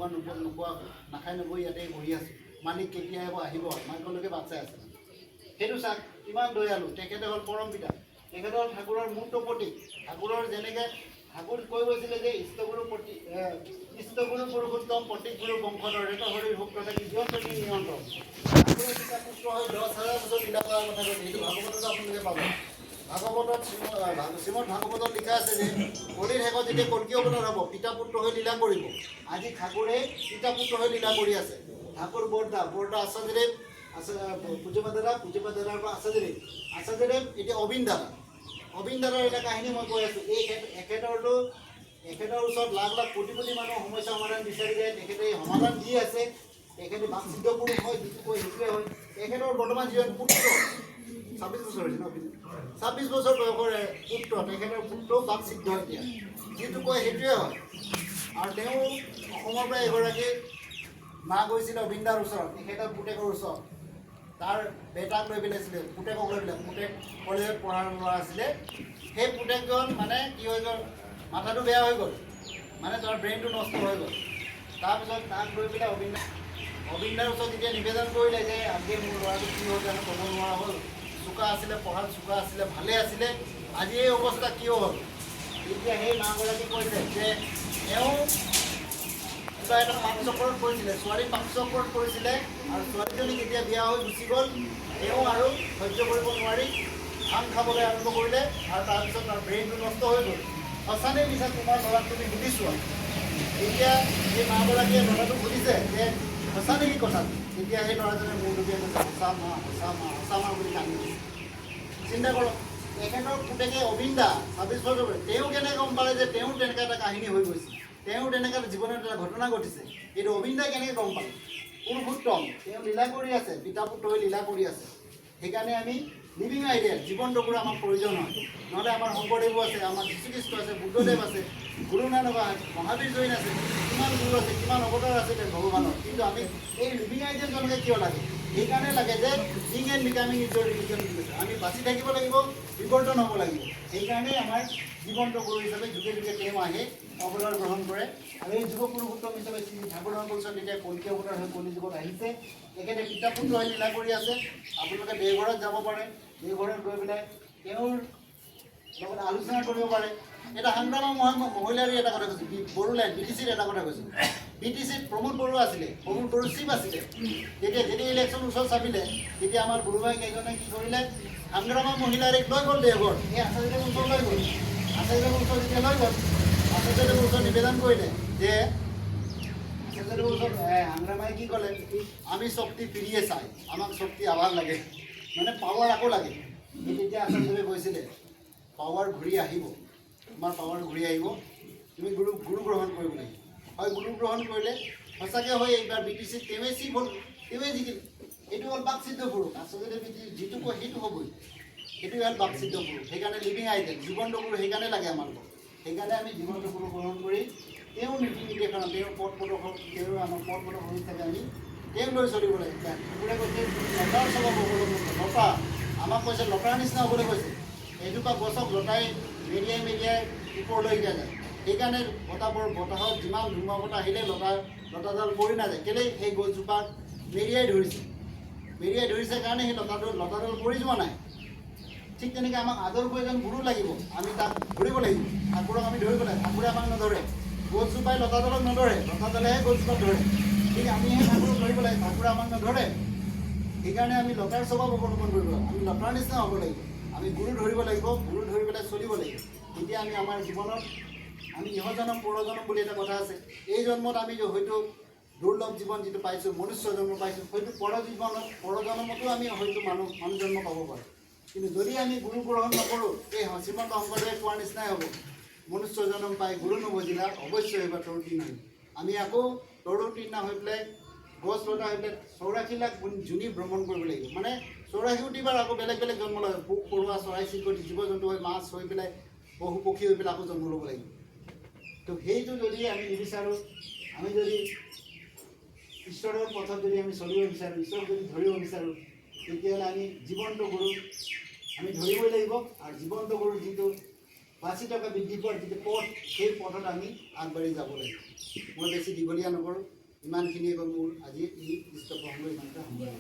নোখোৱা নাখাই নবৈ ইয়াতে বহি আছোঁ। মালিক কেতিয়া আহিব মালিকলৈকে বাট চাই আছে। সেইটো চাওক কিমান দয়ালু। তেখেতে হ'ল পৰম পিতা, তেখেতে হ'ল ঠাকুৰৰ মূৰ্ত প্ৰতীক। ঠাকুৰৰ যেনেকৈ ঠাকুৰ কৈ গৈছিলে যে ইষ্টগুৰু পুৰুষোত্তম প্ৰতীকগুৰু বংশধৰ ৰেত হৰিৰ ভোক্ত থাকি জীয়ন্ত নিয়ন্ত্ৰণ। ঠাকুৰৰ পিতা পুত্ৰ হৈ 10,000 বছৰ লীলা কৰাৰ কথা কৈছে। সেইটো ভাগৱতত আপোনালোকে পাব। ভাগৱতত শ্ৰীমদ ভাগৱতত লিখা আছে যে কলিৰ শেষত যেতিয়া কল্কি অৱতাৰ হ'ব পিতা পুত্ৰ হৈ লীলা কৰিব। আজি ঠাকুৰে পিতা পুত্ৰ হৈ লীলা কৰি আছে। ঠাকুৰ বৰদা আচাৰ্যদেৱ পূজ্যপাদ দাদাৰ পৰা আচাৰ্যদেৱ এতিয়া অবিন দাদাৰ এটা কাহিনী মই কৈ আছোঁ। এখেতৰ ওচৰত লাখ লাখ কোটি কোটি মানুহৰ সমস্যা সমাধান বিচাৰি যায়। তেখেতে সমাধান দি আছে। তেখেতে বাকচিদ্ধ পুৰুষ হয়, যিটো কয় সেইটোৱে হয়। তেখেতৰ বৰ্তমান যিজন পুত্ৰ 26 বছৰ হৈছে ন, 26 বছৰ বয়সৰ পুত্ৰ, তেখেতৰ পুত্ৰও বাকচিদ্ধ এতিয়া, যিটো কয় সেইটোৱে হয়। আৰু তেওঁ অসমৰ পৰা এগৰাকী মা গৈছিলে অবিন্দাৰ ওচৰত, তেখেতৰ পুতেকৰ ওচৰত। তাৰ বেটাক লৈ পেলাইছিলে, পুতেকক লৈ পেলাই। পুতেক কলেজত পঢ়াৰ ল'ৰা আছিলে। সেই পুতেকজন মানে কি হৈ গ'ল, মাথাটো বেয়া হৈ গ'ল, মানে তাৰ ব্ৰেইনটো নষ্ট হৈ গ'ল। তাৰপিছত তাক লৈ পেলাই অবিন্দাৰ ওচৰত যেতিয়া নিবেদন কৰিলে যে আজি মোৰ ল'ৰাটো কি হ'ল জানো ক'ব নোৱাৰা হ'ল, চোকা আছিলে, পঢ়াত চোকা আছিলে, ভালে আছিলে, আজি এই অৱস্থা কিয় হ'ল। তেতিয়া সেই মাগৰাকী কৈছে যে তেওঁ কিবা এটা পাকচক্ৰত পৰিছিলে, ছোৱালী পাকচক্ৰত পৰিছিলে। আৰু ছোৱালীজনী যেতিয়া বিয়া হৈ গুচি গ'ল, তেওঁ আৰু সহ্য কৰিব নোৱাৰি ভাং খাবলৈ আৰম্ভ কৰিলে। আৰু তাৰপিছত তাৰ ব্ৰেইনটো নষ্ট হৈ গ'ল। সঁচানে মিছা তোমাৰ ল'ৰাক তুমি সুধিছোৱা। এতিয়া সেই মাগৰাকীয়ে ল'ৰাটোক সুধিছে যে সঁচা নেকি কথাটো। তেতিয়া সেই ল'ৰাজনে মূৰ ডুবিয়াই কৈছে সঁচা মা বুলি কান্দি দিছে। চিন্তা কৰক, তেখেতৰ পুতেকে অবিন্দা 26 বছৰ, তেওঁ কেনেকৈ গম পালে যে তেওঁ তেনেকুৱা এটা কাহিনী হৈ গৈছে, তেওঁ তেনেকুৱা জীৱনত এটা ঘটনা ঘটিছে। এইটো অবিন্দাই কেনেকৈ গম পালে। পুৰুষোত্তম তেওঁ লীলা কৰি আছে, পিতা পুত্ৰ হৈ লীলা কৰি আছে। সেইকাৰণে আমি লিভিং আইডিয়া জীৱনটোবোৰ আমাক প্ৰয়োজন হয়। নহ'লে আমাৰ শংকৰদেৱো আছে, আমাৰ যীশুখ্ৰীষ্ট আছে, বুদ্ধদেৱ আছে, গুৰু নানক মহাবীৰ জৈন আছে, কিমান গুৰু আছে, কিমান অৱতাৰ আছে ভগৱানৰ। কিন্তু আমি এই লিভিং আইডিয়া জনকে কিয় লাগে? সেইকাৰণে লাগে যে being and becoming is your religion বুলি কৈছে। আমি বাচি থাকিব লাগিব, বিৱৰ্তন হ'ব লাগিব। সেইকাৰণে আমাৰ জীৱন্ত গুৰু হিচাপে যুগে যুগে তেওঁ আহে, অৱতাৰ গ্ৰহণ কৰে। আৰু এই যুৱ পুৰুষোত্তম হিচাপে শ্ৰী ঠাকুৰৰ পৰিচয় তেতিয়া কল্কি অৱতাৰ হৈ কলি যুগত আহিছে। তেখেতে পিতা পুত্ৰ হৈ লীলা কৰি আছে। আপোনালোকে দেওঘৰত যাব পাৰে, দেওঘৰত গৈ পেলাই তেওঁৰ লগত আলোচনা কৰিব পাৰে। এটা সংগ্ৰামৰ মহিলাৰ এটা কথা কৈছিল, বড়োলেণ্ড BTCৰ এটা কথা কৈছিল। BTCত প্ৰমোদ বড়ো আছিলে, প্ৰমোদ বড়ো চিফ আছিলে। তেতিয়া যেতিয়া ইলেকশ্যন ওচৰত চাপিলে, তেতিয়া আমাৰ গুৰুভাই কেইজনে কি কৰিলে, সংগ্ৰামৰ মহিলাৰীক লৈ গ'ল দেওঘৰত। এই আচাৰ্যদেৱৰ ওচৰত লৈ গ'ল। আচাৰ্যদেৱৰ ওচৰত যেতিয়া লৈ গ'ল, আচাৰ্যদেৱৰ ওচৰত নিবেদন কৰিলে যে আচাৰ্যদেৱৰ ওচৰত সংগ্ৰামাই কি ক'লে, আমি শক্তি ফিৰিয়ে চাই, আমাক শক্তি আভাৰ লাগে, মানে পাৱাৰ আকৌ লাগে। তেতিয়া আচাৰ্যদেৱে কৈছিলে পাৱাৰ ঘূৰি আহিব, তোমাৰ পাৱাৰ ঘূৰি আহিব, তুমি গুৰু গ্ৰহণ কৰিব লাগিব। হয়, গুৰু গ্ৰহণ কৰিলে সঁচাকৈ হয়। এইবাৰ BTCত তেওঁৱেই চিফ হ'ল, তেওঁৱেই জিকিল। এইটো হ'ল বাকচিদ্ধ পুৰুষ। আচলতে যিটো কয় সেইটো হ'বই, সেইটোৱে হ'ল বাকচিদ্ধ পুৰুষ। সেইকাৰণে লিভিং আইডিয়া জীৱন্ত গুৰু সেইকাৰণে লাগে আমাৰ লগত। সেইকাৰণে আমি জীৱন্ত গুৰু গ্ৰহণ কৰি তেওঁ নীতি নিৰ্দেশনা, তেওঁৰ পথ প্ৰদৰ্শক, তেওঁ আমাৰ পথ প্ৰদৰ্শক হিচাপে আমি তেওঁক লৈ চলিব লাগিব। ঠাকুৰে কৈছে লতাৰ স্বভাৱ অৱলম্বন, লতা আমাক কৈছে লতাৰ নিচিনা হ'বলৈ কৈছে। এজোপা গছক লতাই মেৰিয়াই ওপৰলৈ দিয়া যায়। সেইকাৰণে বতাহত যিমান ধুমুহা বতাহ আহিলে লতাডাল পৰি নাযায়। কেলেই সেই গছজোপাক মেৰিয়াই ধৰিছে কাৰণে সেই লতাডাল পৰি যোৱা নাই। ঠিক তেনেকৈ আমাক আদৰ্শ এজন গুৰু লাগিব, আমি তাক ধৰিব লাগিব। ঠাকুৰক আমি ধৰিব লাগিব, ঠাকুৰে আমাক নধৰে। গছজোপাই লতাডালক নধৰে, লতাডালেহে গছজোপাক ধৰে। ঠিক আমিহে ঠাকুৰক ধৰিব লাগিব, ঠাকুৰে আমাক নধৰে। সেইকাৰণে আমি লতাৰ স্বভাৱ অৱলম্বন কৰিব লাগিব, আমি লতাৰ নিচিনা হ'ব লাগিব। আমি গুৰু ধৰিব লাগিব, গুৰু ধৰি পেলাই চলিব লাগিব। তেতিয়া আমি আমাৰ জীৱনত আমি ইহজনম পৰজনম বুলি এটা কথা আছে। এই জন্মত আমি হয়তো দুৰ্লভ জীৱন যিটো পাইছোঁ, মনুষ্য জন্ম পাইছোঁ, হয়তো পৰজন্মতো আমি হয়তো মানুহ জন্ম পাব পাৰোঁ। কিন্তু যদি আমি গুৰু গ্ৰহণ নকৰোঁ, এই শ্ৰীমন্ত শংকৰদেৱে কোৱাৰ নিচিনাই হ'ব, মনুষ্য জন্ম পাই গুৰু নবজিলা অৱশ্যই এইবাৰ তৰুতীৰ্ণ হৈ। আমি আকৌ তৰুতীৰ্ণ হৈ পেলাই গছ লতা হৈ পেলাই 84 লাখ জুনি ভ্ৰমণ কৰিব লাগিব। মানে 84 বাৰ আকৌ বেলেগ বেলেগ জন্ম ল'ব, পোক পৰুৱা, চৰাই চিৰিকটি, জীৱ জন্তু হৈ, মাছ হৈ পেলাই, পশু পক্ষী হৈ পেলাই আকৌ জন্ম ল'ব লাগিব। তো সেইটো যদি আমি নিবিচাৰোঁ, আমি যদি ঈশ্বৰৰ পথত যদি আমি চলিব বিচাৰোঁ, ঈশ্বৰক যদি ধৰিব বিচাৰোঁ, তেতিয়াহ'লে আমি জীৱন্ত গুৰু আমি ধৰিবই লাগিব। আৰু জীৱন্ত গুৰুৰ যিটো 80 টকা বৃদ্ধি পোৱাৰ যিটো পথ সেই পথত আমি আগবাঢ়ি যাব লাগিব মই বেছি দীঘলীয়া নকৰোঁ ইমানখিনিয়ে গ'ল মোৰ আজি এই দৃশ্য প্ৰসংগ ইমানটা সময়